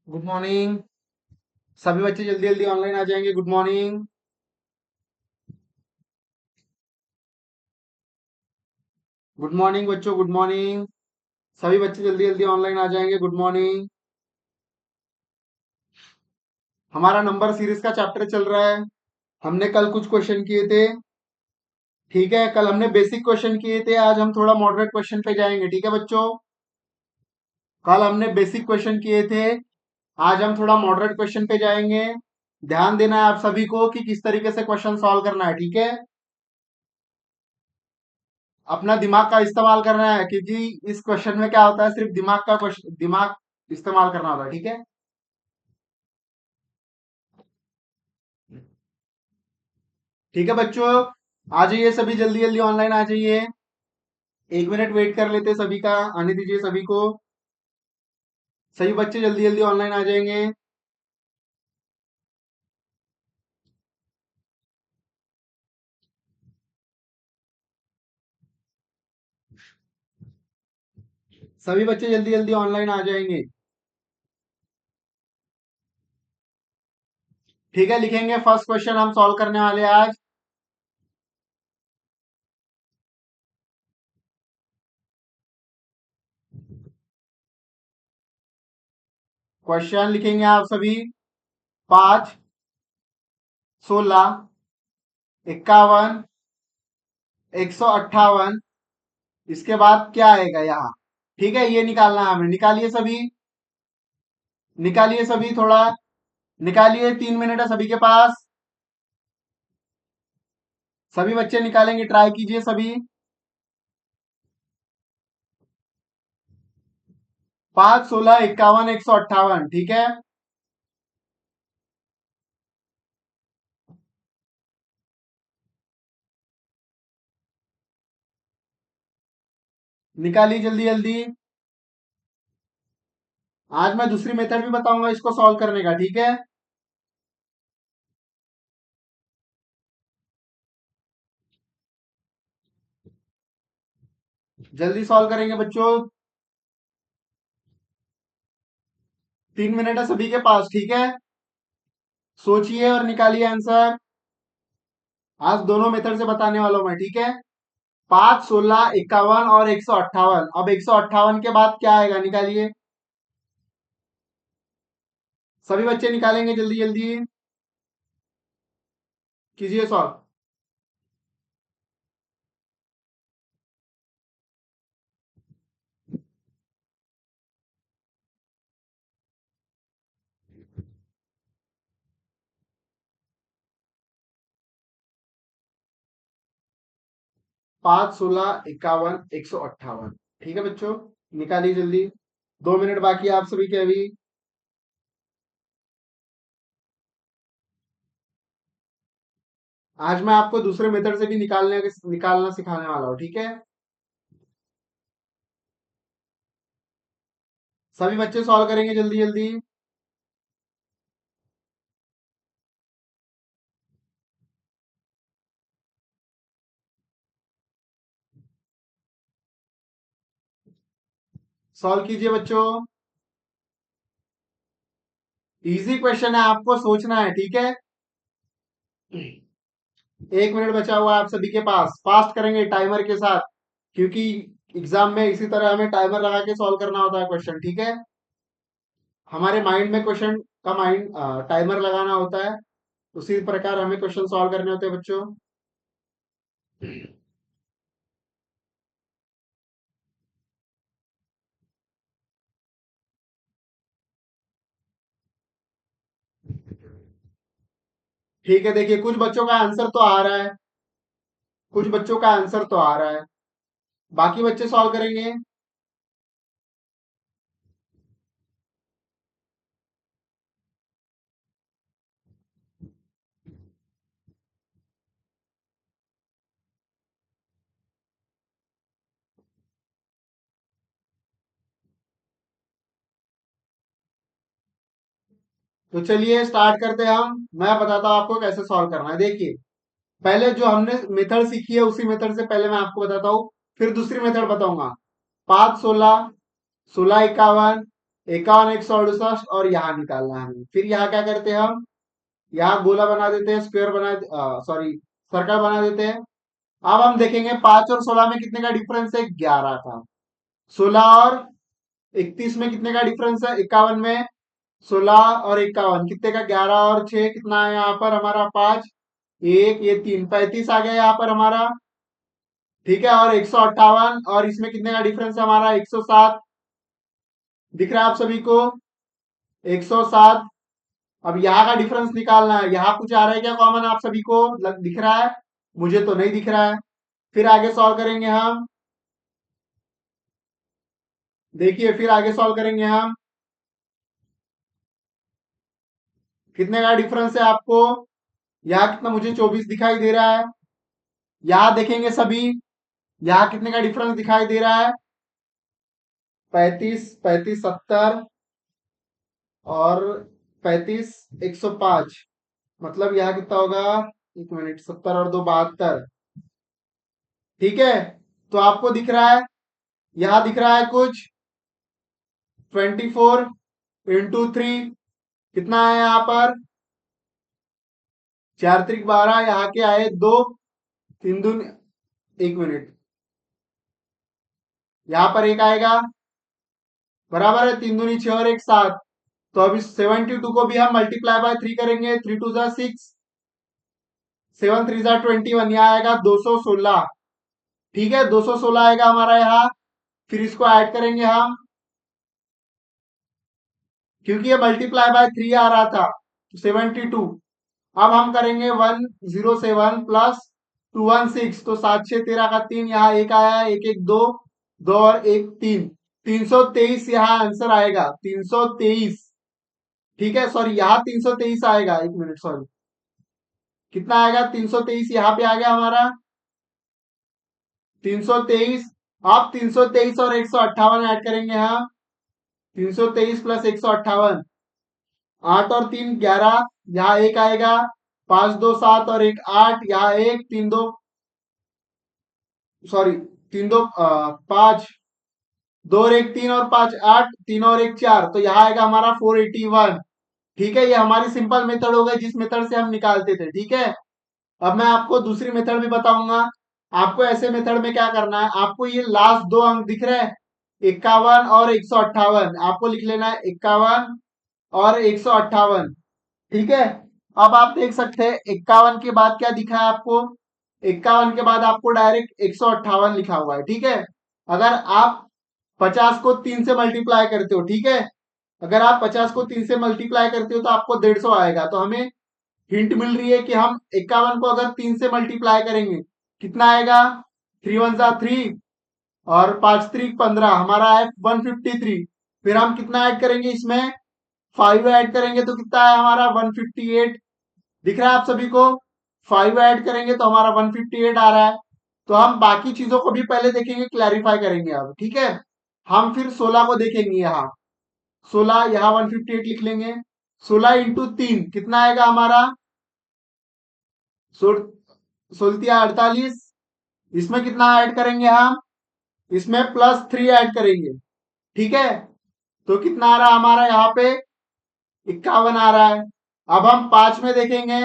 Good morning. सभी बच्चे जल्दी जल्दी ऑनलाइन आ जाएंगे। Good morning. गुड मॉर्निंग बच्चों, गुड मॉर्निंग। सभी बच्चे जल्दी जल्दी ऑनलाइन आ जाएंगे। Good morning. हमारा नंबर सीरीज का चैप्टर चल रहा है। हमने कल कुछ क्वेश्चन किए थे। ठीक है, कल हमने बेसिक क्वेश्चन किए थे, आज हम थोड़ा मॉडरेट क्वेश्चन पे जाएंगे। ठीक है बच्चों, कल हमने बेसिक क्वेश्चन किए थे, आज हम थोड़ा मॉडरेट क्वेश्चन पे जाएंगे। ध्यान देना है आप सभी को कि किस तरीके से क्वेश्चन सॉल्व करना है। ठीक है, अपना दिमाग का इस्तेमाल करना है, क्योंकि इस क्वेश्चन में क्या होता है, सिर्फ दिमाग का क्वेश्चन, दिमाग इस्तेमाल करना होता है। ठीक है, ठीक है बच्चों, आ जाइए सभी जल्दी जल्दी ऑनलाइन आ जाइए। 1 मिनट वेट कर लेते सभी का, आने दीजिए सभी को। सभी बच्चे जल्दी जल्दी ऑनलाइन आ जाएंगे। सभी बच्चे जल्दी जल्दी ऑनलाइन आ जाएंगे। ठीक है, लिखेंगे फर्स्ट क्वेश्चन हम सॉल्व करने वाले हैं आज। क्वेश्चन लिखेंगे आप सभी। 5, 16, 51, 158। इसके बाद क्या आएगा यहाँ? ठीक है, ये निकालना है हमें। निकालिए सभी, निकालिए सभी थोड़ा, निकालिए। 3 मिनट है सभी के पास। सभी बच्चे निकालेंगे, ट्राई कीजिए सभी। 5, 16, 51, 158। ठीक है, निकालिए जल्दी जल्दी। आज मैं दूसरी मेथड भी बताऊंगा इसको सॉल्व करने का। ठीक है, जल्दी सॉल्व करेंगे बच्चों। 3 मिनट है सभी के पास। ठीक है, सोचिए और निकालिए आंसर। आज दोनों मेथड से बताने वाला हूं मैं। ठीक है, 5, 16, 51 और 158। अब 158 के बाद क्या आएगा, निकालिए। सभी बच्चे निकालेंगे जल्दी जल्दी, कीजिए सॉल्व। 5, 16, 51, 158। ठीक है बच्चों, निकालिए जल्दी। 2 मिनट बाकी है आप सभी के अभी। आज मैं आपको दूसरे मेथड से भी निकालना सिखाने वाला हूँ। ठीक है, सभी बच्चे सॉल्व करेंगे जल्दी जल्दी। सॉल्व कीजिए बच्चों। इजी क्वेश्चन है, आपको सोचना है। ठीक है, 1 मिनट बचा हुआ है आप सभी के पास। फास्ट करेंगे टाइमर के साथ, क्योंकि एग्जाम में इसी तरह हमें टाइमर लगा के सॉल्व करना होता है क्वेश्चन। ठीक है, हमारे माइंड में क्वेश्चन का माइंड टाइमर लगाना होता है, उसी प्रकार हमें क्वेश्चन सॉल्व करने होते हैं बच्चों। ठीक है, देखिए कुछ बच्चों का आंसर तो आ रहा है, कुछ बच्चों का आंसर तो आ रहा है, बाकी बच्चे सॉल्व करेंगे। तो चलिए स्टार्ट करते हैं हम। मैं बताता हूँ आपको कैसे सॉल्व करना है। देखिए, पहले जो हमने मेथड सीखी है उसी मेथड से पहले मैं आपको बताता हूँ, फिर दूसरी मेथड बताऊंगा। 5, 16, 16, 51, 51, 168 और यहाँ निकालना है हमें। फिर यहाँ क्या करते हैं हम, यहाँ गोला बना देते हैं, स्क्वायर बना, सॉरी, सर्कल बना देते हैं। अब हम देखेंगे 5 और 16 में कितने का डिफरेंस है, 11 का। 16 और 31 में कितने का डिफरेंस है, 51 में। 16 और 51 कितने का, 11 और 6 कितना है यहाँ पर हमारा, 5, एक ये 3, 35 आ गया यहाँ पर हमारा। ठीक है, और 158 और इसमें कितने का डिफरेंस है हमारा, 107। दिख रहा है आप सभी को, 107। अब यहाँ का डिफरेंस निकालना है, यहाँ कुछ आ रहा है क्या कॉमन आप सभी को, दिख रहा है, मुझे तो नहीं दिख रहा है। फिर आगे सॉल्व करेंगे हम, देखिए फिर आगे सॉल्व करेंगे हम, कितने का डिफरेंस है आपको, यहाँ कितना, मुझे 24 दिखाई दे रहा है। यहाँ देखेंगे सभी, यहाँ कितने का डिफरेंस दिखाई दे रहा है, 35, 35, 70 और 35, 105। मतलब यहाँ कितना होगा, एक मिनट, 70 और 2 72। ठीक है, तो आपको दिख रहा है, यहाँ दिख रहा है कुछ 24 × 3 कितना है यहाँ पर, 4 × 12, यहाँ के आए 2, 3 दून, एक मिनट, यहाँ पर एक आएगा, बराबर है, 3 दूनी 6 और एक 7। तो अब इस 72 को भी हम मल्टीप्लाई बाय 3 करेंगे, 3 2 जा 6, 7 3 जा 21, यहाँ आएगा 216। ठीक है, 216 आएगा हमारा यहाँ। फिर इसको ऐड करेंगे हम, क्योंकि ये मल्टीप्लाई बाय 3 आ रहा था, 72। अब हम करेंगे 107 प्लस 216, तो 7 6 13 का 3, यहाँ एक आया है, एक एक दो, दो और एक 3, 323 यहाँ आंसर आएगा, 323। ठीक है, सॉरी, यहाँ 323 आएगा, एक मिनट, सॉरी, कितना आएगा, 323 यहाँ पे आ गया हमारा, 323। आप 323 और 158 ऐड करेंगे, हाँ, 323 प्लस 158, 8 और 3 11, यहाँ एक आएगा, 5 2 7 और एक 8, यहाँ एक, 3 2, सॉरी, 3 2 5, 2 और एक 3 और 5 8, 3 और एक 4, तो यहाँ आएगा हमारा 481। ठीक है, ये हमारी सिंपल मेथड हो गई जिस मेथड से हम निकालते थे। ठीक है, अब मैं आपको दूसरी मेथड भी बताऊंगा। आपको ऐसे मेथड में क्या करना है, आपको ये लास्ट दो अंक दिख रहे हैं, 51 और 158, आपको लिख लेना है 51 और 158। ठीक है, अब आप देख सकते हैं 51 के बाद क्या दिखा है आपको, 51 के बाद आपको डायरेक्ट 158 लिखा हुआ है। ठीक है, अगर आप 50 को 3 से मल्टीप्लाई करते हो, ठीक है, अगर आप 50 को 3 से मल्टीप्लाई करते हो तो आपको 150 आएगा। तो हमें हिंट मिल रही है कि हम 51 को अगर 3 से मल्टीप्लाई करेंगे कितना आएगा, 3 1 जा 3 और 5 3 15, हमारा है 153। फिर हम कितना ऐड करेंगे इसमें, 5 ऐड करेंगे तो कितना है हमारा, 158। दिख रहा है आप सभी को, 5 ऐड करेंगे तो हमारा 158 आ रहा है। तो हम बाकी चीजों को भी पहले देखेंगे, क्लैरिफाई करेंगे अब। ठीक है, हम फिर 16 को देखेंगे, यहाँ 16, यहाँ 158 लिख लेंगे। 16 × 3 कितना आएगा हमारा, 16 इसमें कितना ऐड करेंगे हम, इसमें +3 ऐड करेंगे। ठीक है, तो कितना आ रहा है हमारा यहाँ पे, 51 आ रहा है। अब हम 5 में देखेंगे,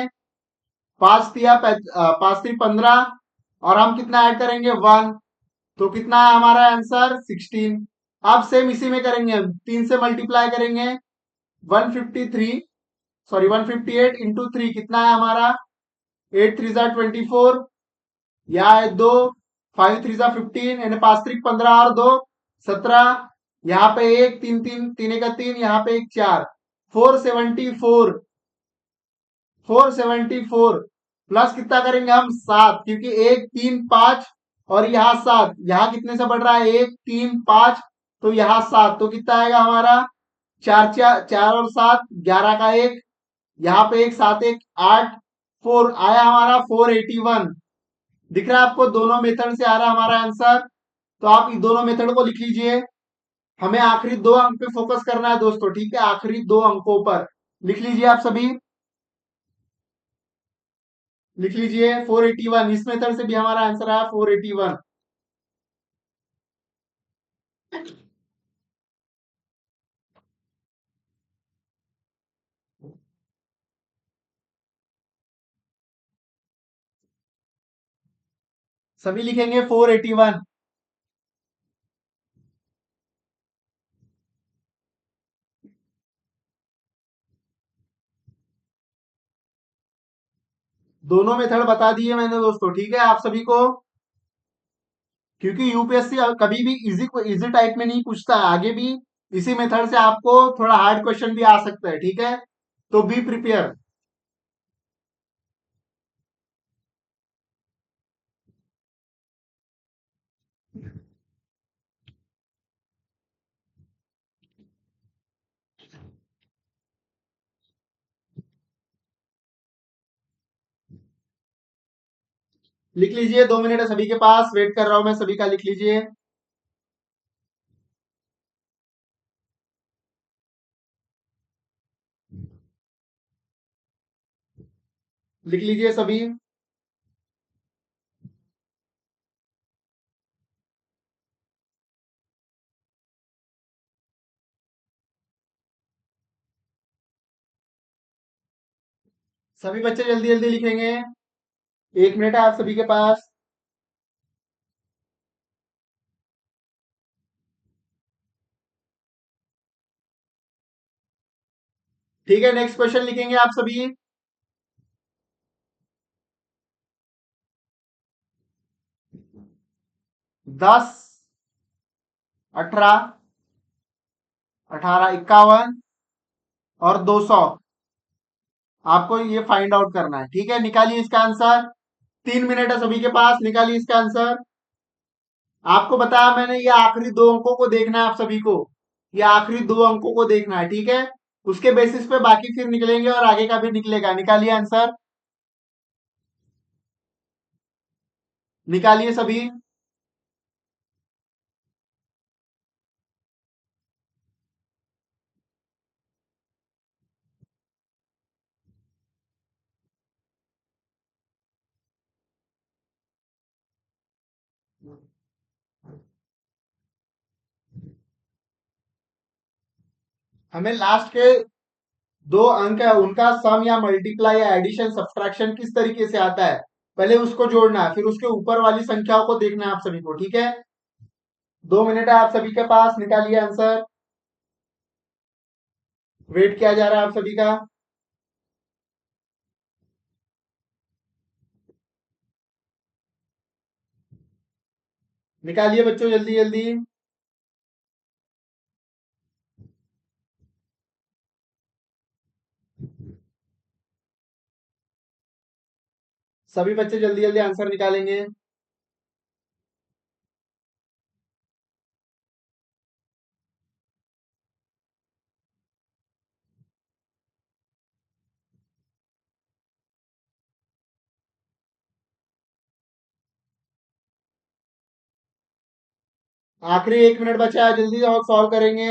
5 3 15 और हम कितना ऐड करेंगे, 1, तो कितना है हमारा आंसर, 16। अब सेम इसी में करेंगे, हम 3 से मल्टीप्लाई करेंगे, 153, सॉरी 158 × 3 कितना है हमारा, 8 3 जा 24, यहाँ है 2, 5 3 जा 15, यानी 5 3 15 और 2 17, यहाँ पे एक 3 3 3 1 3, यहाँ पे एक 4, 474, 474 प्लस कितना करेंगे हम, 7, क्योंकि 1 3 5 और यहाँ 7, यहाँ कितने से बढ़ रहा है, 1 3 5, तो यहाँ 7, तो कितना आएगा हमारा, 4 4 4 और 7 11 का एक, यहाँ पे एक 7 1 8, 4 आया हमारा 481। दिख रहा है आपको, दोनों मेथड से आ रहा है हमारा आंसर। तो आप इन दोनों मेथड को लिख लीजिए। हमें आखिरी दो अंक पे फोकस करना है दोस्तों। ठीक है, आखिरी दो अंकों पर लिख लीजिए आप सभी, लिख लीजिए 481। इस मेथड से भी हमारा आंसर आया 481। सभी लिखेंगे 481। दोनों मेथड बता दिए मैंने दोस्तों, ठीक है आप सभी को। क्योंकि यूपीएससी कभी भी इजी इजी टाइप में नहीं पूछता है, आगे भी इसी मेथड से आपको थोड़ा हार्ड क्वेश्चन भी आ सकता है, ठीक है। तो बी प्रिपेयर। लिख लीजिए, 2 मिनट है सभी के पास, वेट कर रहा हूं मैं सभी का, लिख लीजिए। लिख लीजिए सभी। सभी बच्चे जल्दी जल्दी लिखेंगे, 1 मिनट है आप सभी के पास। ठीक है, नेक्स्ट क्वेश्चन लिखेंगे आप सभी। 10, 18, 18, 51 और 200, आपको ये फाइंड आउट करना है, ठीक है। निकालिए इसका आंसर, 3 मिनट है सभी के पास, निकालिए इसका आंसर। आपको बताया मैंने, ये आखिरी दो अंकों को देखना है आप सभी को, ये आखिरी दो अंकों को देखना है, ठीक है। उसके बेसिस पे बाकी फिर निकलेंगे और आगे का भी निकलेगा। निकालिए आंसर, निकालिए सभी। हमें लास्ट के दो अंक है उनका सम या मल्टीप्लाई या एडिशन सब्सट्रैक्शन किस तरीके से आता है, पहले उसको जोड़ना है, फिर उसके ऊपर वाली संख्याओं को देखना है आप सभी को, ठीक है। 2 मिनट है आप सभी के पास, निकालिए आंसर, वेट किया जा रहा है आप सभी का। निकालिए बच्चों जल्दी जल्दी। सभी बच्चे जल्दी जल्दी आंसर निकालेंगे। आखिरी 1 मिनट बचा है, जल्दी और सॉल्व करेंगे।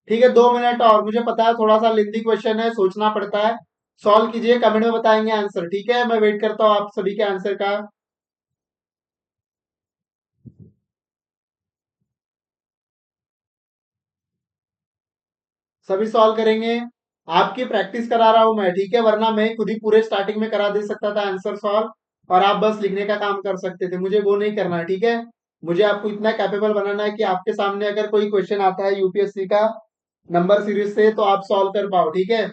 ठीक है, 2 मिनट और, मुझे पता है थोड़ा सा लेंथी क्वेश्चन है, सोचना पड़ता है। सॉल्व कीजिए, कमेंट में बताएंगे आंसर, ठीक है। मैं वेट करता हूँ आप सभी के आंसर का। सभी सॉल्व करेंगे। आपकी प्रैक्टिस करा रहा हूं मैं, ठीक है, वरना मैं खुद ही पूरे स्टार्टिंग में करा दे सकता था आंसर सॉल्व, और आप बस लिखने का काम कर सकते थे, मुझे वो नहीं करना है, ठीक है। मुझे आपको इतना कैपेबल बनाना है कि आपके सामने अगर कोई क्वेश्चन आता है यूपीएससी का नंबर सीरीज से तो आप सॉल्व कर पाओ, ठीक है।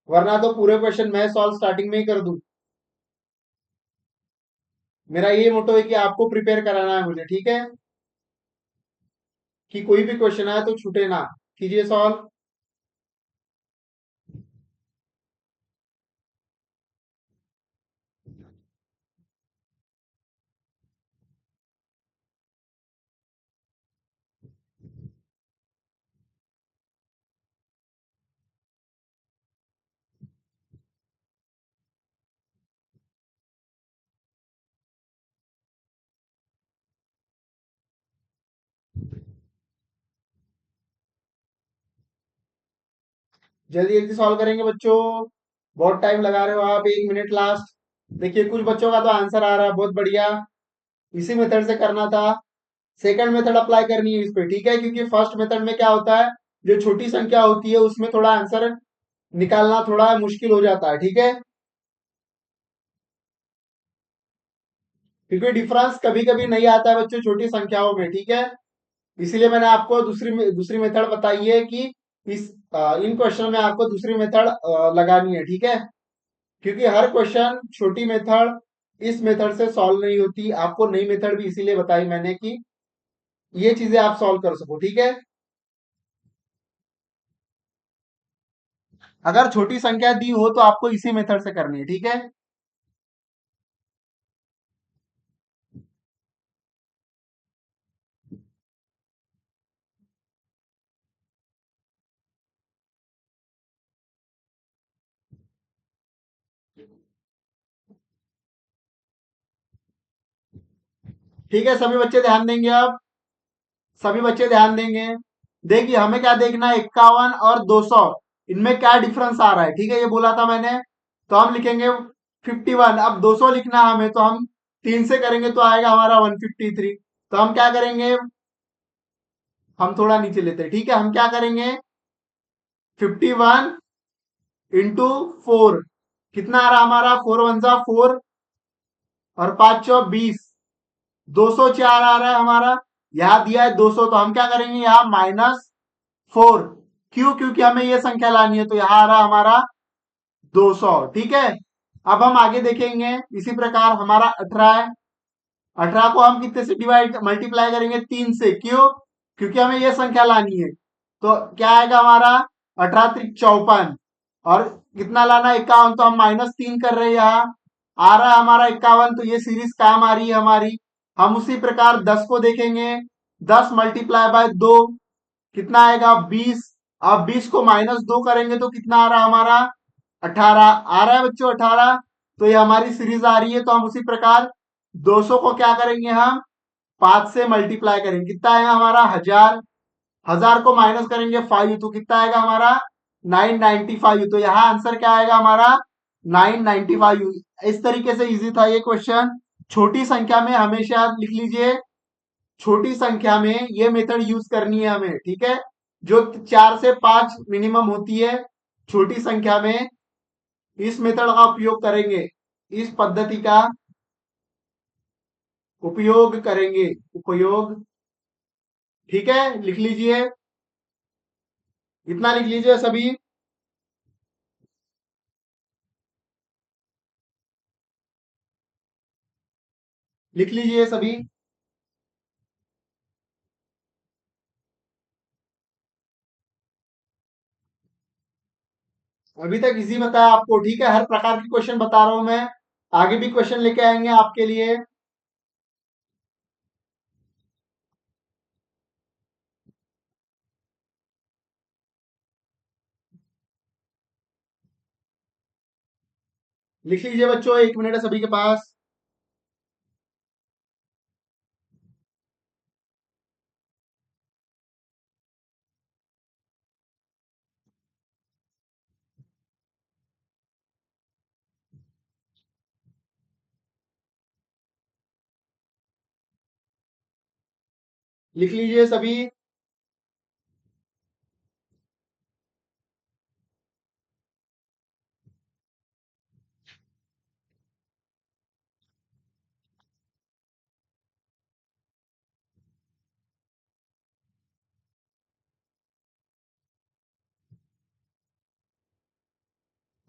वरना तो पूरे क्वेश्चन मैं सॉल्व स्टार्टिंग में ही कर दूं। मेरा ये मोटो है कि आपको प्रिपेयर कराना है मुझे, ठीक है, कि कोई भी क्वेश्चन आए तो छूटे ना। कीजिए सॉल्व। जल्दी जल्दी सॉल्व करेंगे बच्चों, बहुत टाइम लगा रहे हो आप, 1 मिनट लास्ट। देखिए कुछ बच्चों का तो आंसर आ रहा है, बहुत बढ़िया, इसी मेथड से करना था। सेकंड मेथड अप्लाई करनी है इस पे, ठीक है, क्योंकि फर्स्ट मेथड में क्या होता है, जो छोटी संख्या होती है उसमें थोड़ा आंसर निकालना थोड़ा मुश्किल हो जाता है, ठीक है। क्योंकि डिफरेंस कभी कभी नहीं आता है बच्चों छोटी संख्याओं में, ठीक है। इसीलिए मैंने आपको दूसरी मेथड बताई है कि इस इन क्वेश्चन में आपको दूसरी मेथड लगानी है, ठीक है। क्योंकि हर क्वेश्चन छोटी मेथड इस मेथड से सॉल्व नहीं होती, आपको नई मेथड भी इसीलिए बताई मैंने कि ये चीजें आप सॉल्व कर सको, ठीक है। अगर छोटी संख्या दी हो तो आपको इसी मेथड से करनी है, ठीक है। ठीक है, सभी बच्चे ध्यान देंगे अब। सभी बच्चे ध्यान देंगे। देखिए हमें क्या देखना है, 51 और 200 इनमें क्या डिफरेंस आ रहा है, ठीक है, ये बोला था मैंने। तो हम लिखेंगे 51। अब 200 लिखना है हमें, तो हम 3 से करेंगे तो आएगा हमारा 153। तो हम क्या करेंगे, हम थोड़ा नीचे लेते हैं, ठीक है। हम क्या करेंगे, 51 इंटू 4, कितना आ रहा हमारा, 4 × 1 = 4 और 5 × 4 = 20, 204 आ रहा है हमारा। यहाँ दिया है 200, तो हम क्या करेंगे, यहाँ -4। क्यों, क्योंकि हमें ये संख्या लानी है, तो यहाँ आ रहा हमारा 200, ठीक है। अब हम आगे देखेंगे, इसी प्रकार हमारा 18 है। 18 को हम कितने से डिवाइड मल्टीप्लाई करेंगे, 3 से। क्यों, क्योंकि हमें ये संख्या लानी है। तो क्या आएगा हमारा, 18×3 = 54। और कितना लाना है, 51, तो हम -3 कर रहे हैं यहाँ। आ रहा है हमारा 51, तो ये सीरीज काम आ रही है हमारी। हम उसी प्रकार 10 को देखेंगे, 10 × 2 कितना आएगा, 20। अब 20 को -2 करेंगे तो कितना आ रहा हमारा, 18 आ रहा है बच्चों, 18। तो ये हमारी सीरीज आ रही है। तो हम उसी प्रकार 200 को क्या करेंगे, हम 5 से मल्टीप्लाई करेंगे, कितना आएगा हमारा, 1000। 1000 को माइनस करेंगे 5, तो कितना आएगा हमारा, 995। तो यहाँ आंसर क्या आएगा हमारा, 995। इस तरीके से इजी था ये क्वेश्चन। छोटी संख्या में हमेशा लिख लीजिए, छोटी संख्या में ये मेथड यूज करनी है हमें, ठीक है। जो 4 से 5 मिनिमम होती है छोटी संख्या में, इस मेथड का उपयोग करेंगे, इस पद्धति का उपयोग करेंगे, उपयोग, ठीक है। लिख लीजिए, इतना लिख लीजिए सभी, लिख लीजिए सभी। अभी तक इजी बताया आपको, ठीक है। हर प्रकार के क्वेश्चन बता रहा हूं मैं, आगे भी क्वेश्चन लेके आएंगे आपके लिए। लिख लीजिए बच्चों, 1 मिनट है सभी के पास। लिख लीजिए सभी।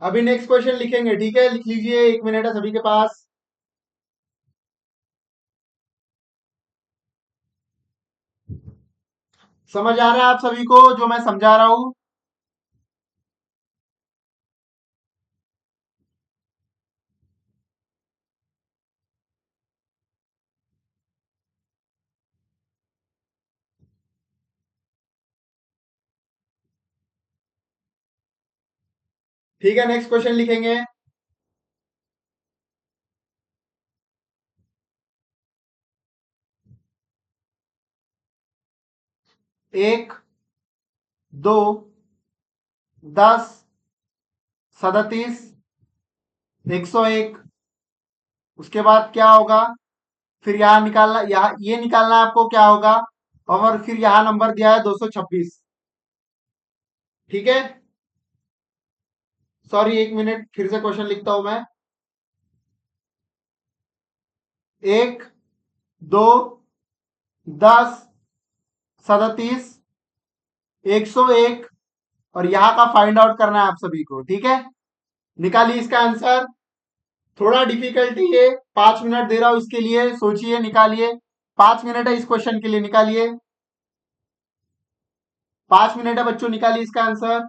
अभी नेक्स्ट क्वेश्चन लिखेंगे, ठीक है। लिख लीजिए, 1 मिनट है सभी के पास। समझ आ रहा है आप सभी को जो मैं समझा रहा हूं। ठीक है, नेक्स्ट क्वेश्चन लिखेंगे। 1, 2, 10, 37, 101। उसके बाद क्या होगा, फिर यहाँ निकालना, यहाँ ये निकालना है आपको क्या होगा, और फिर यहाँ नंबर दिया है 226, ठीक है। सॉरी, 1 मिनट, फिर से क्वेश्चन लिखता हूं मैं। एक, दो, 10, 37, 101, और यहां का फाइंड आउट करना है आप सभी को, ठीक है। निकालिए इसका आंसर। थोड़ा डिफिकल्टी है, 5 मिनट दे रहा हूं इसके लिए, सोचिए, निकालिए। 5 मिनट है इस क्वेश्चन के लिए, निकालिए। 5 मिनट है बच्चों, निकालिए इसका आंसर।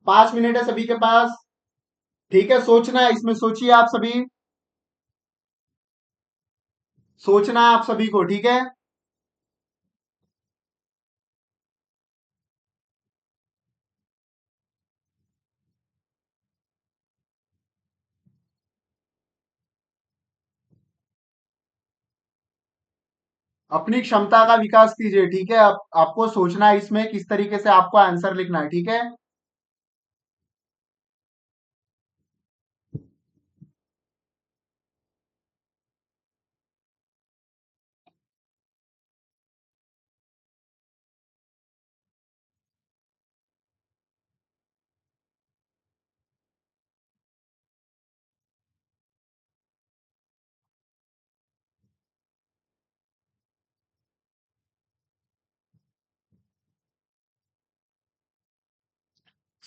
5 मिनट है सभी के पास, ठीक है। सोचना है इसमें, सोचिए आप सभी, सोचना है आप सभी को, ठीक है। अपनी क्षमता का विकास कीजिए, ठीक है। आपको सोचना है इसमें, किस तरीके से आपको आंसर लिखना है, ठीक है।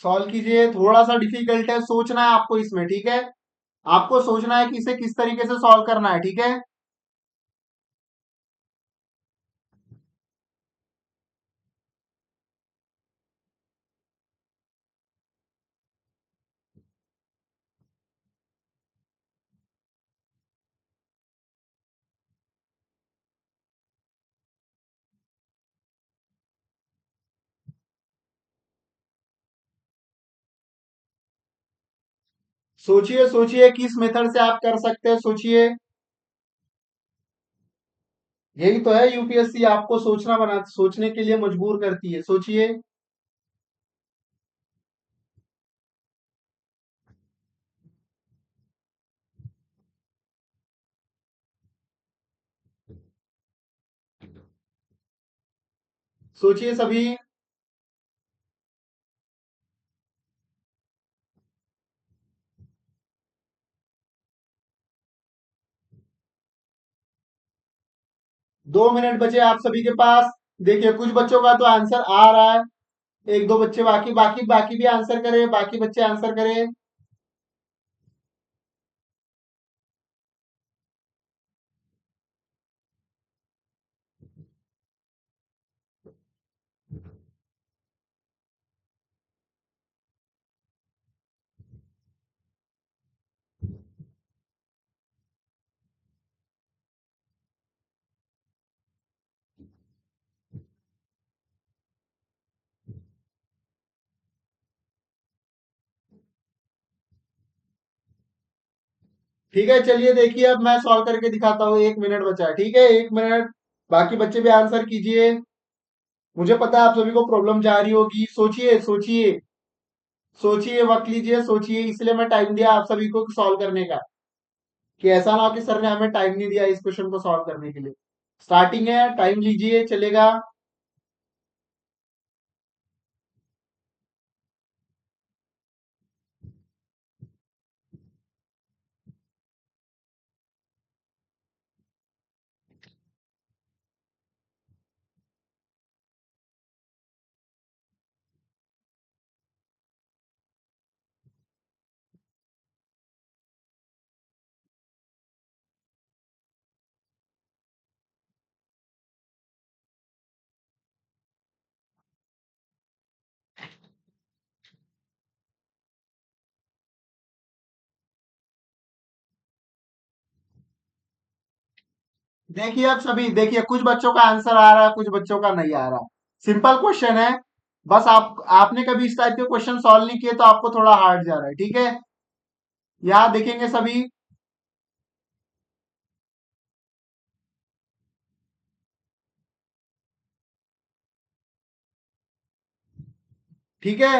सॉल्व कीजिए, थोड़ा सा डिफिकल्ट है, सोचना है आपको इसमें, ठीक है। आपको सोचना है कि इसे किस तरीके से सॉल्व करना है, ठीक है। सोचिए सोचिए, किस मेथड से आप कर सकते हैं, सोचिए। यही तो है यूपीएससी, आपको सोचना बना, सोचने के लिए मजबूर करती है, सोचिए। सोचिए सभी। 2 मिनट बचे आप सभी के पास। देखिए, कुछ बच्चों का तो आंसर आ रहा है, एक दो बच्चे बाकी बाकी बाकी भी आंसर करें, बाकी बच्चे आंसर करें। ठीक है, चलिए देखिए, अब मैं सॉल्व करके दिखाता हूँ। 1 मिनट बचा है, ठीक है, 1 मिनट। बाकी बच्चे भी आंसर कीजिए। मुझे पता है आप सभी को प्रॉब्लम जा रही होगी, सोचिए सोचिए, सोचिए, वक्त लीजिए, सोचिए, इसलिए मैं टाइम दिया आप सभी को सॉल्व करने का, कि ऐसा ना हो कि सर ने हमें टाइम नहीं दिया इस क्वेश्चन को सॉल्व करने के लिए। स्टार्टिंग है, टाइम लीजिए, चलेगा। देखिए, अब सभी देखिए, कुछ बच्चों का आंसर आ रहा है, कुछ बच्चों का नहीं आ रहा। सिंपल क्वेश्चन है, बस आपने कभी इस टाइप के क्वेश्चन सॉल्व नहीं किए तो आपको थोड़ा हार्ड जा रहा है, ठीक है। यहाँ देखेंगे सभी। ठीक है,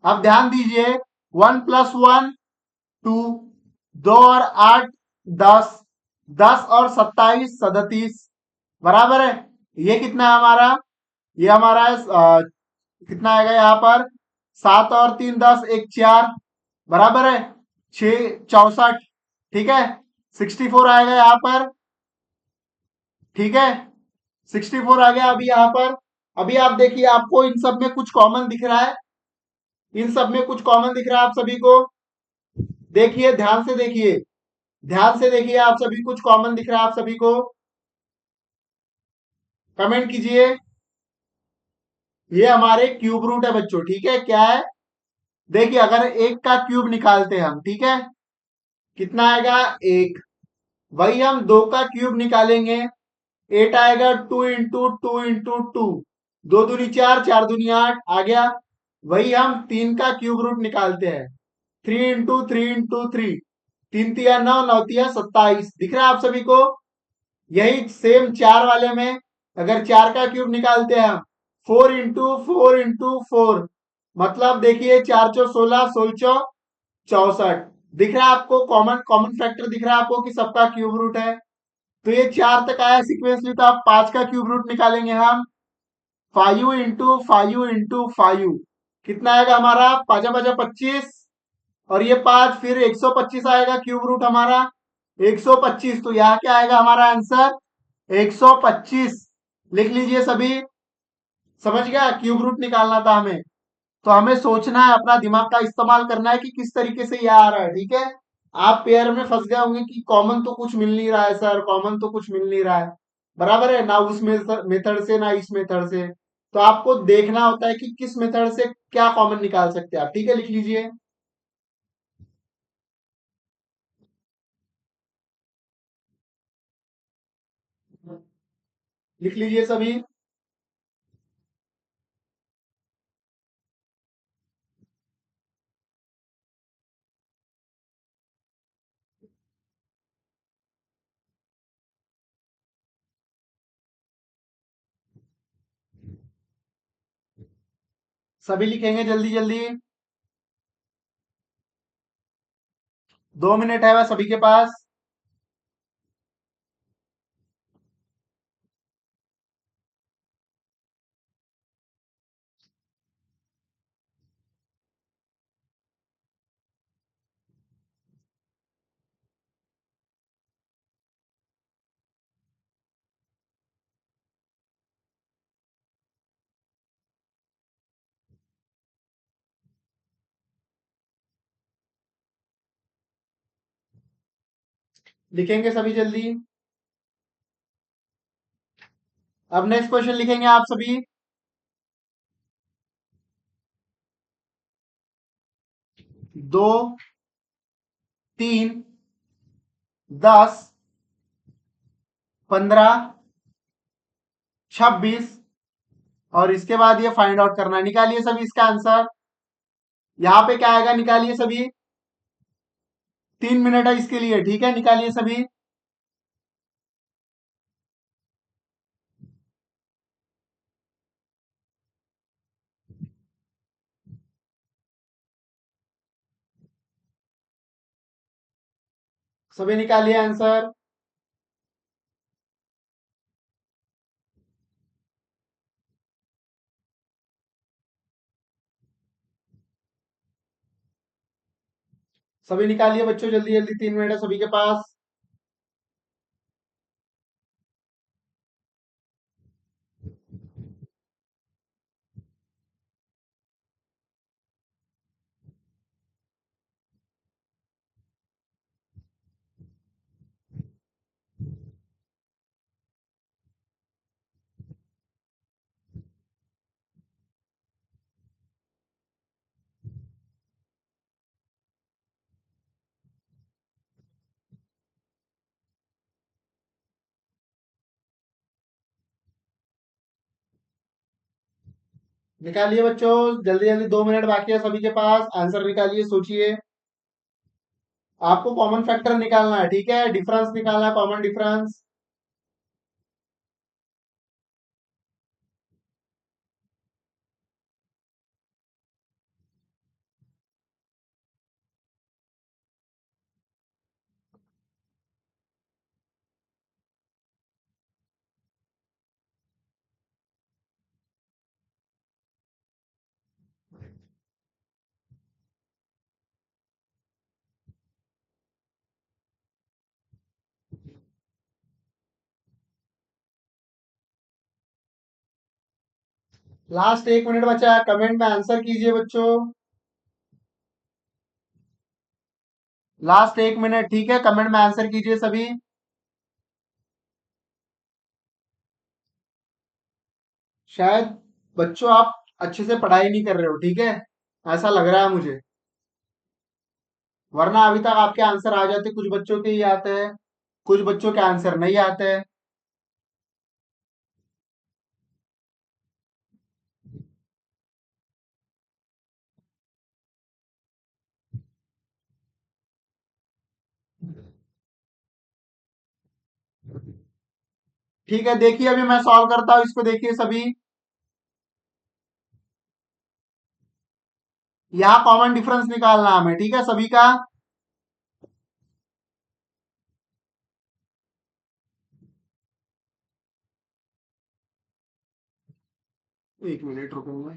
अब ध्यान दीजिए। 1+1 2, 2 और 8 10, 10 और 27 37, बराबर है। ये कितना है हमारा, ये हमारा कितना आएगा यहाँ पर, 7 और 3 10, एक 4, बराबर है 6 64। ठीक है, 64 आएगा यहाँ पर। ठीक है, 64 आ गया अभी यहाँ पर। अभी आप देखिए, आपको इन सब में कुछ कॉमन दिख रहा है? इन सब में कुछ कॉमन दिख रहा है आप सभी को? देखिए, ध्यान से देखिए, ध्यान से देखिए, आप सभी कुछ कॉमन दिख रहा है आप सभी को? कमेंट कीजिए। ये हमारे क्यूब रूट है बच्चों, ठीक है, क्या है? देखिए, अगर एक का क्यूब निकालते हैं हम, ठीक है, कितना आएगा? एक। वही हम दो का क्यूब निकालेंगे, 8 आएगा, 2 इंटू 2 इंटू 2, दो दूनी चार, चार दूनी आठ आ गया। वही हम तीन का क्यूब रूट निकालते हैं, 3 इंटू 3 इंटू 3, तीन तिया नौ, नौ तिया 27। दिख रहा है आप सभी को? यही सेम चार वाले में अगर चार का क्यूब निकालते हैं हम, 4 इंटू 4 इंटू 4, मतलब देखिए, 4 चौ 16, 16 चौ 64। दिख रहा है आपको? कॉमन कॉमन फैक्टर दिख रहा है आपको कि सबका क्यूब रूट है? तो ये चार तक आया सिक्वेंसली, तो आप पांच का क्यूब रूट निकालेंगे हम, 5 इंटू 5 इंटू 5, कितना आएगा हमारा? पांचा पांचा 25, और ये पांच, फिर 125 आएगा क्यूब रूट हमारा, 125। तो यहाँ क्या आएगा हमारा आंसर? 125। लिख लीजिए सभी। समझ गया? क्यूब रूट निकालना था हमें, तो हमें सोचना है, अपना दिमाग का इस्तेमाल करना है कि किस तरीके से यह आ रहा है। ठीक है, आप पेयर में फंस गए होंगे कि कॉमन तो कुछ मिल नहीं रहा है सर, कॉमन तो कुछ मिल नहीं रहा है, बराबर है ना? उस मेथड से ना इस मेथड से, तो आपको देखना होता है कि किस मेथड से क्या कॉमन निकाल सकते हैं आप। ठीक है, लिख लीजिए। लिख लीजिए सभी। सभी लिखेंगे जल्दी जल्दी, 2 मिनट है बस सभी के पास। लिखेंगे सभी जल्दी। अब नेक्स्ट क्वेश्चन लिखेंगे आप सभी। 2, 3, 10, 15, 26, और इसके बाद ये फाइंड आउट करना है। निकालिए सभी इसका आंसर। यहाँ पे क्या आएगा? निकालिए सभी, 3 मिनट है इसके लिए। ठीक है, निकालिए सभी। सभी निकालिए आंसर। सभी निकालिए बच्चों, जल्दी जल्दी, 3 मिनट है सभी के पास। निकालिए बच्चों, जल्दी जल्दी, 2 मिनट बाकी है सभी के पास। आंसर निकालिए, सोचिए। आपको कॉमन फैक्टर निकालना है, ठीक है, डिफरेंस निकालना है, कॉमन डिफरेंस। लास्ट 1 मिनट बचा है, कमेंट में आंसर कीजिए बच्चों। लास्ट 1 मिनट, ठीक है, कमेंट में आंसर कीजिए सभी। शायद बच्चों आप अच्छे से पढ़ाई नहीं कर रहे हो, ठीक है, ऐसा लग रहा है मुझे। वरना अभी तक आपके आंसर आ जाते, कुछ बच्चों के ही आते हैं, कुछ बच्चों के आंसर नहीं आते हैं। ठीक है, देखिए अभी मैं सॉल्व करता हूँ इसको, देखिए सभी। यहाँ कॉमन डिफरेंस निकालना हमें, ठीक है सभी का। 1 मिनट रुकूंगा।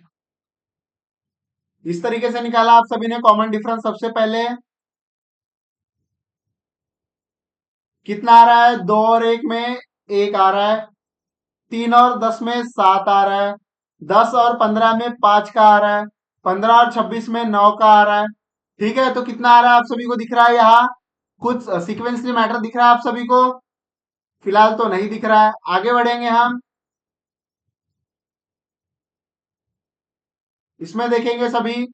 इस तरीके से निकाला आप सभी ने कॉमन डिफरेंस। सबसे पहले कितना आ रहा है, 2 और 1 में 1 आ रहा है, 3 और 10 में 7 आ रहा है, 10 और 15 में 5 का आ रहा है, 15 और 26 में 9 का आ रहा है। ठीक है, तो कितना आ रहा है आप सभी को दिख रहा है यहाँ? कुछ सीक्वेंसली मैटर दिख रहा है आप सभी को? फिलहाल तो नहीं दिख रहा है, आगे बढ़ेंगे हम। इसमें देखेंगे सभी,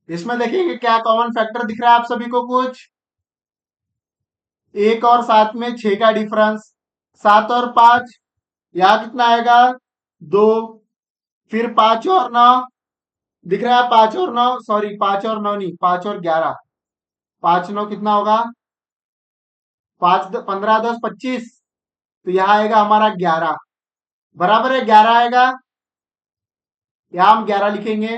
इसमें देखेंगे क्या कॉमन फैक्टर दिख रहा है आप सभी को कुछ? 1 और 7 में 6 का डिफरेंस, 7 और 5, यहाँ कितना आएगा? 2। फिर 5 और 9, दिख रहा है 5 और 9, सॉरी 5 और 9 नहीं, 5 और 11, 5 9 कितना होगा? 15 10 25, तो यहाँ आएगा हमारा 11, बराबर है 11 आएगा। यहाँ हम 11 लिखेंगे।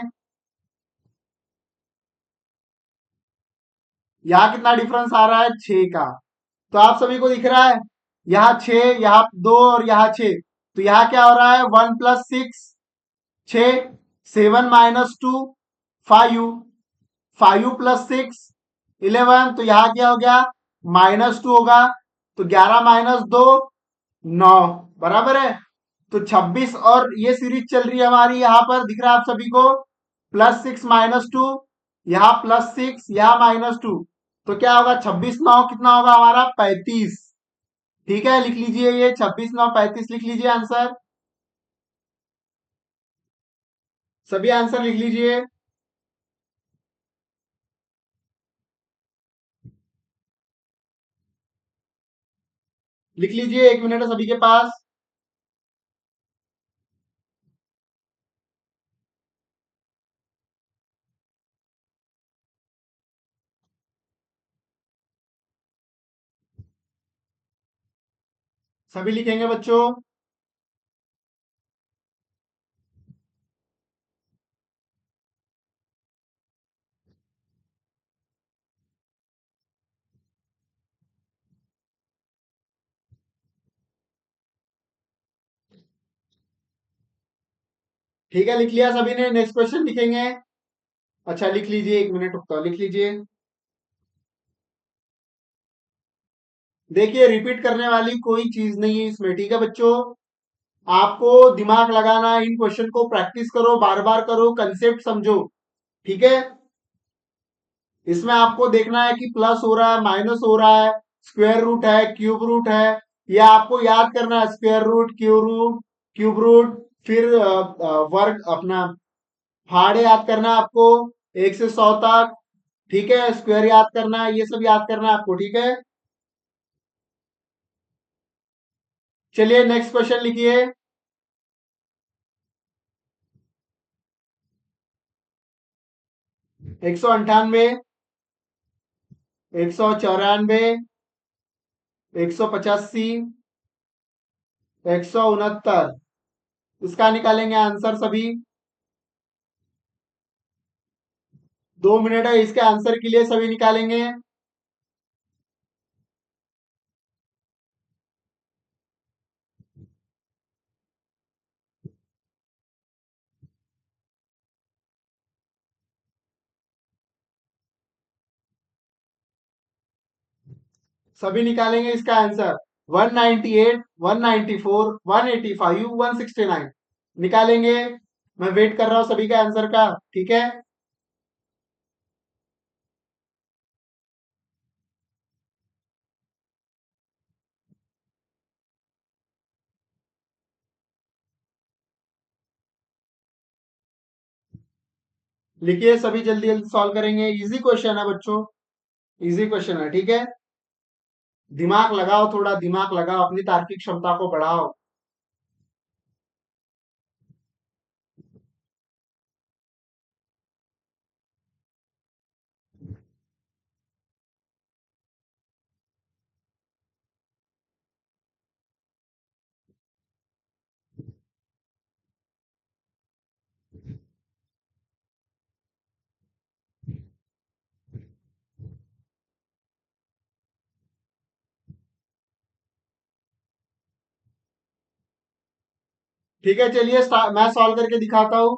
यहाँ कितना डिफरेंस आ रहा है? 6 का। तो आप सभी को दिख रहा है यहाँ 6, यहाँ 2 और यहाँ 6, तो यहाँ क्या हो रहा है? 1 + 6 6, 7 - 2 5, 5 + 6 11, तो यहाँ क्या हो गया? -2 होगा, तो 11 - 2 9, बराबर है। तो 26, और ये सीरीज चल रही है हमारी, यहाँ पर दिख रहा है आप सभी को, +6 - 2, यहाँ +6, यहाँ -2, तो क्या होगा? 26 9 कितना होगा हमारा? 35। ठीक है, लिख लीजिए, ये 26 9 35 लिख लीजिए आंसर। सभी आंसर लिख लीजिए। 1 मिनट है सभी के पास। सभी लिखेंगे बच्चों। ठीक है, लिख लिया सभी ने? नेक्स्ट क्वेश्चन लिखेंगे। अच्छा लिख लीजिए, 1 मिनट रुकता हूं, लिख लीजिए। देखिए रिपीट करने वाली कोई चीज नहीं है इसमें, ठीक है बच्चों। आपको दिमाग लगाना है, इन क्वेश्चन को प्रैक्टिस करो, बार बार करो, कंसेप्ट समझो, ठीक है। इसमें आपको देखना है कि प्लस हो रहा है, माइनस हो रहा है, स्क्वायर रूट है, क्यूब रूट है, या आपको याद करना है स्क्वायर रूट, क्यूब रूट, फिर वर्ग अपना फाड़े याद करना है आपको, 1 से 100 तक, ठीक है, स्क्वायर याद करना है, ये सब याद करना है आपको, ठीक है। चलिए नेक्स्ट क्वेश्चन लिखिए। 198, 194, 185, 169, इसका निकालेंगे आंसर सभी। 2 मिनट है इसके आंसर के लिए, सभी निकालेंगे। सभी निकालेंगे इसका आंसर। 198, 194, 185, 169 निकालेंगे। मैं वेट कर रहा हूं सभी के आंसर का, ठीक है। लिखिए सभी, जल्दी जल्दी सॉल्व करेंगे। इजी क्वेश्चन है बच्चों, इजी क्वेश्चन है, ठीक है। दिमाग लगाओ, थोड़ा दिमाग लगाओ, अपनी तार्किक क्षमता को बढ़ाओ। ठीक है, चलिए मैं सॉल्व करके दिखाता हूं।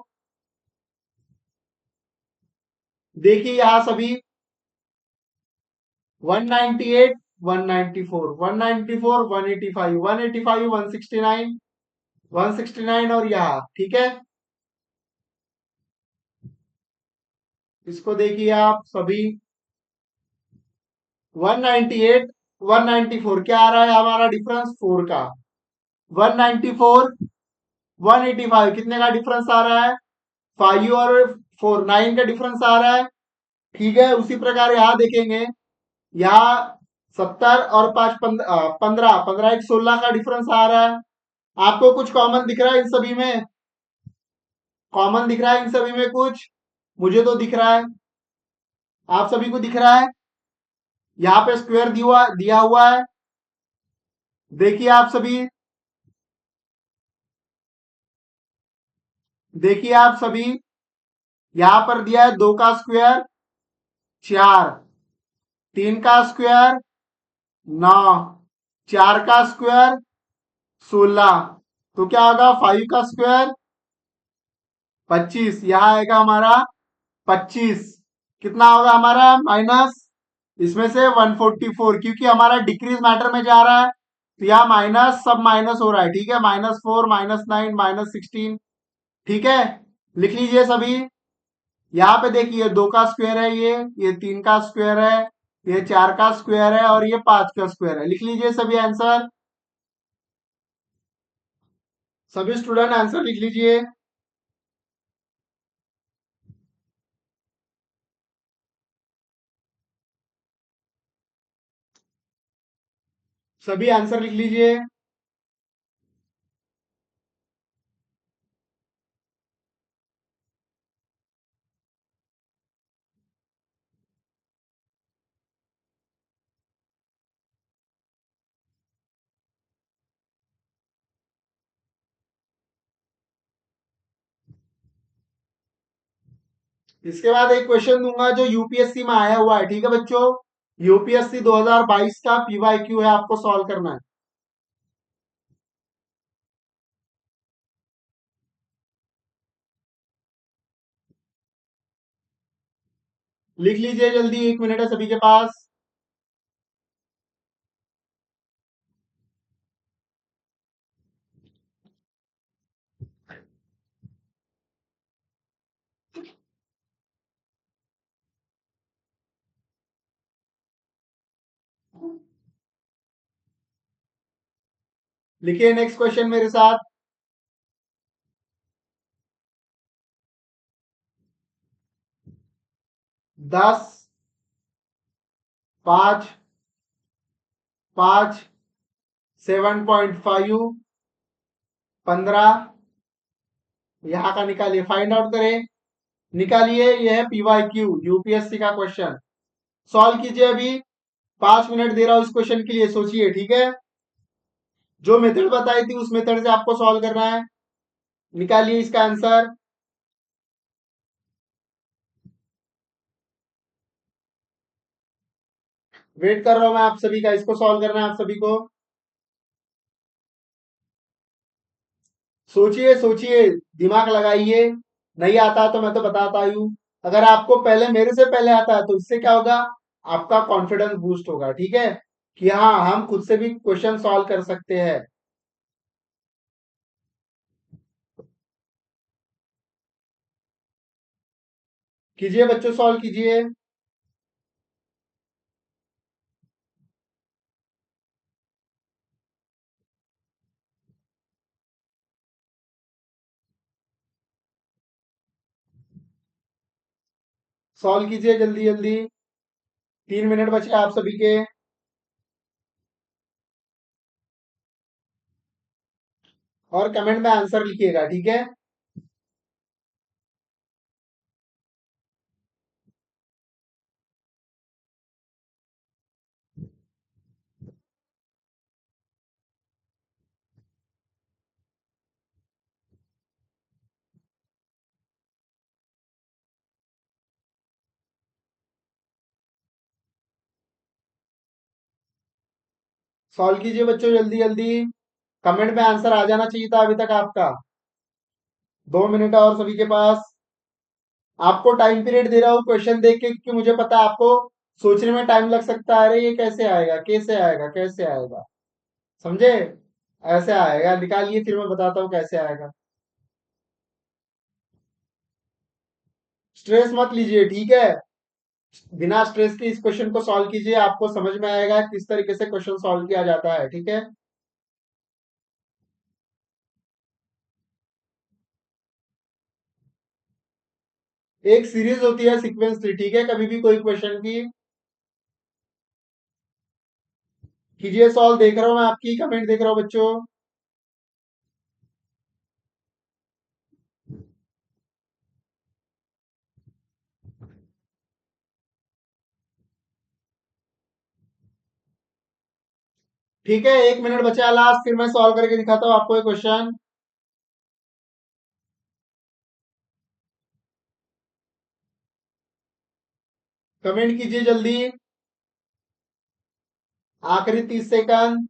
देखिए यहां सभी, 198, 194, 194, 185, 185, 169, 169 और यहाँ, ठीक है। इसको देखिए आप सभी, 198, 194 क्या आ रहा है हमारा डिफरेंस? 4 का। 194, 185 कितने का डिफरेंस आ रहा है? 5 और 4, 9 का डिफरेंस आ रहा है, ठीक है। उसी प्रकार यहाँ देखेंगे, यहाँ 70 और 5 15, 15 एक 16 का डिफरेंस आ रहा है। आपको कुछ कॉमन दिख रहा है इन सभी में? कॉमन दिख रहा है इन सभी में कुछ? मुझे तो दिख रहा है, आप सभी को दिख रहा है? यहाँ पे स्क्वायर दिया हुआ है, देखिए आप सभी, देखिए आप सभी, यहां पर दिया है 2 का स्क्वायर 4, 3 का स्क्वायर 9, 4 का स्क्वायर 16, तो क्या होगा? 5 का स्क्वायर 25, यहां आएगा हमारा 25। कितना होगा हमारा? माइनस इसमें से 144, क्योंकि हमारा डिक्रीज मैटर में जा रहा है, तो यहाँ माइनस, सब माइनस हो रहा है, ठीक है। -4, -9, -16, ठीक है। लिख लीजिए सभी। यहाँ पे देखिए 2 का स्क्वायर है, ये 3 का स्क्वायर है, ये 4 का स्क्वायर है और ये 5 का स्क्वायर है। लिख लीजिए सभी आंसर। सभी स्टूडेंट आंसर लिख लीजिए। सभी आंसर लिख लीजिए। इसके बाद एक क्वेश्चन दूंगा जो यूपीएससी में आया हुआ है, ठीक है बच्चों। यूपीएससी 2022 का पीवाईक्यू है, आपको सॉल्व करना है। लिख लीजिए जल्दी, 1 मिनट है सभी के पास। लिखिए नेक्स्ट क्वेश्चन मेरे साथ। 10, 5, 5, 7.5, 15, यहाँ का निकालिए, फाइंड आउट करें। निकालिए, यह है पीवाईक्यू यूपीएससी का क्वेश्चन। सॉल्व कीजिए अभी, 5 मिनट दे रहा हूं इस क्वेश्चन के लिए, सोचिए, ठीक है। जो मेथड बताई थी उस मेथड से आपको सॉल्व करना है। निकालिए इसका आंसर। वेट कर रहा हूं मैं आप सभी का, इसको सॉल्व करना है आप सभी को। सोचिए सोचिए, दिमाग लगाइए। नहीं आता तो मैं तो बताता ही हूं। अगर आपको पहले, मेरे से पहले आता है तो इससे क्या होगा? आपका कॉन्फिडेंस बूस्ट होगा, ठीक है। कि हाँ हम खुद से भी क्वेश्चन सॉल्व कर सकते हैं। कीजिए बच्चों, सॉल्व कीजिए। सॉल्व कीजिए जल्दी जल्दी, 3 मिनट बचे आप सभी के। और कमेंट में आंसर लिखिएगा, ठीक है। सॉल्व कीजिए बच्चों जल्दी जल्दी, कमेंट में आंसर आ जाना चाहिए था अभी तक आपका। 2 मिनट और सभी के पास। आपको टाइम पीरियड दे रहा हूँ क्वेश्चन देख के, क्योंकि मुझे पता है आपको सोचने में टाइम लग सकता है, अरे ये कैसे आएगा कैसे आएगा कैसे आएगा, समझे। ऐसे आएगा, निकालिए फिर मैं बताता हूँ कैसे आएगा। स्ट्रेस मत लीजिए, ठीक है। बिना स्ट्रेस के इस क्वेश्चन को सॉल्व कीजिए, आपको समझ में आएगा किस तरीके से क्वेश्चन सॉल्व किया जाता है, ठीक है। एक सीरीज होती है सीक्वेंस थ्री, ठीक है, कभी भी कोई क्वेश्चन की कीजिए सॉल्व। देख रहा हूं मैं आपकी कमेंट, देख रहा हूं बच्चों। ठीक है, 1 मिनट बचा लास्ट, फिर मैं सॉल्व करके दिखाता हूँ आपको एक क्वेश्चन। कमेंट कीजिए जल्दी, आखिरी 30 सेकंड।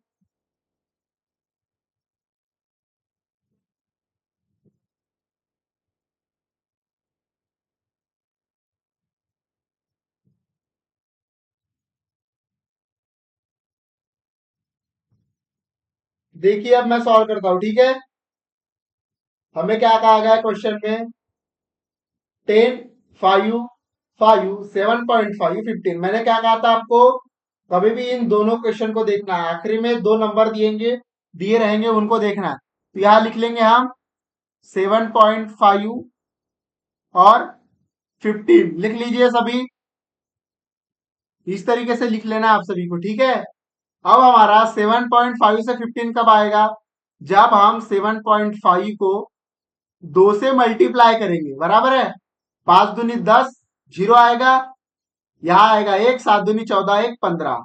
देखिए अब मैं सॉल्व करता हूं, ठीक है। हमें क्या कहा गया है क्वेश्चन में, 10, 5, 5, 7.5, 15। मैंने क्या कहा था आपको, कभी भी इन दोनों क्वेश्चन को देखना है, आखिरी में दो नंबर दिएंगे, दिए रहेंगे, उनको देखना है। तो यहां लिख लेंगे हम 7.5 और 15, लिख लीजिए सभी। इस तरीके से लिख लेना आप सभी को, ठीक है। अब हमारा 7.5 से 15 कब आएगा, जब हम 7.5 को 2 से मल्टीप्लाई करेंगे, बराबर है। 5 दूनी 10, जीरो आएगा, यहाँ आएगा 1, 7 दूनी 14, 1 15,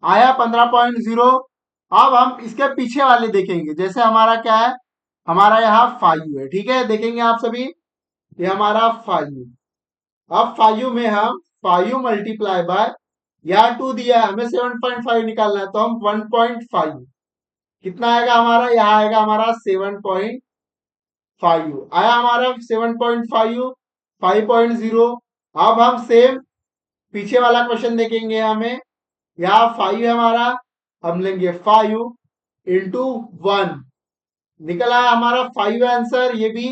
आया 15.0। अब हम इसके पीछे वाले देखेंगे, जैसे हमारा क्या है, हमारा यहाँ 5 है, ठीक है, देखेंगे आप सभी। ये हमारा 5, अब 5 में हम 5 × यहाँ 2 दिया है, हमें 7.5 निकालना है, तो हम 1.5, कितना आएगा हमारा, यहाँ आएगा हमारा 7.5, आया हमारा 7.5, 5.0। अब हम सेम पीछे वाला क्वेश्चन देखेंगे, हमें यहाँ 5 है हमारा, हम लेंगे 5 × 1, निकल आया हमारा 5 आंसर, ये भी।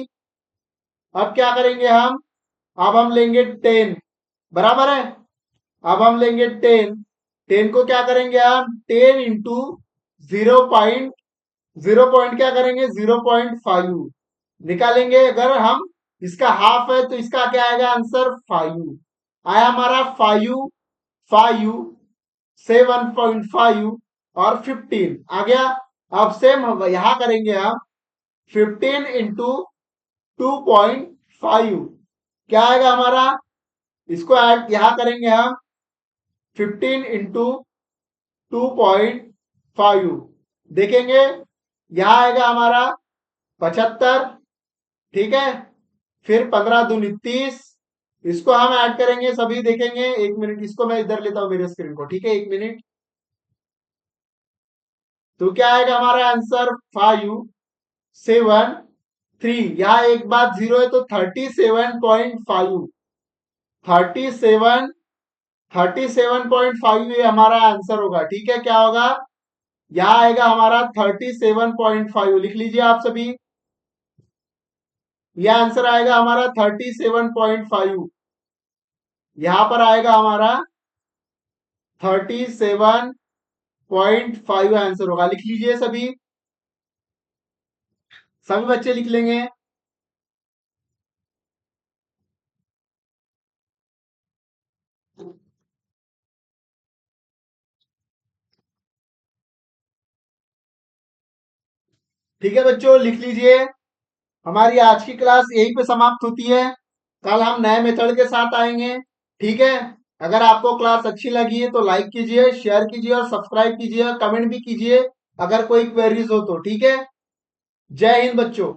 अब क्या करेंगे हम, अब हम लेंगे 10, बराबर है। अब हम लेंगे 10 को क्या करेंगे हम, 10 × 0 पॉइंट क्या करेंगे, 0.5 निकालेंगे। अगर हम इसका हाफ है तो इसका क्या आएगा आंसर, 5 आया हमारा। 5, 7.5 और 15 आ गया। अब सेम यहां करेंगे हम 15 × 2.5, क्या आएगा हमारा, इसको ऐड यहां करेंगे हम 15 × 2.5, देखेंगे यहां आएगा हमारा 75, ठीक है। फिर 15 दूनी 30, इसको हम ऐड करेंगे सभी, देखेंगे। 1 मिनट, इसको मैं इधर लेता हूं मेरे स्क्रीन को, ठीक है, 1 मिनट। तो क्या आएगा हमारा आंसर, 5, 7, 3, यहाँ एक बात जीरो है तो 37.5, 37 37.5 ये हमारा आंसर होगा। ठीक है, क्या होगा? यहाँ आएगा हमारा 37.5। लिख लीजिए आप सभी, यह आंसर आएगा हमारा 37.5। यहां पर आएगा हमारा 37.5 आंसर होगा। लिख लीजिए सभी, सभी बच्चे लिख लेंगे। ठीक है बच्चों, लिख लीजिए। हमारी आज की क्लास यहीं पे समाप्त होती है। कल हम नए मेथड के साथ आएंगे। ठीक है, अगर आपको क्लास अच्छी लगी है तो लाइक कीजिए, शेयर कीजिए और सब्सक्राइब कीजिए, कमेंट भी कीजिए अगर कोई क्वेरीज हो तो। ठीक है, जय हिंद बच्चों।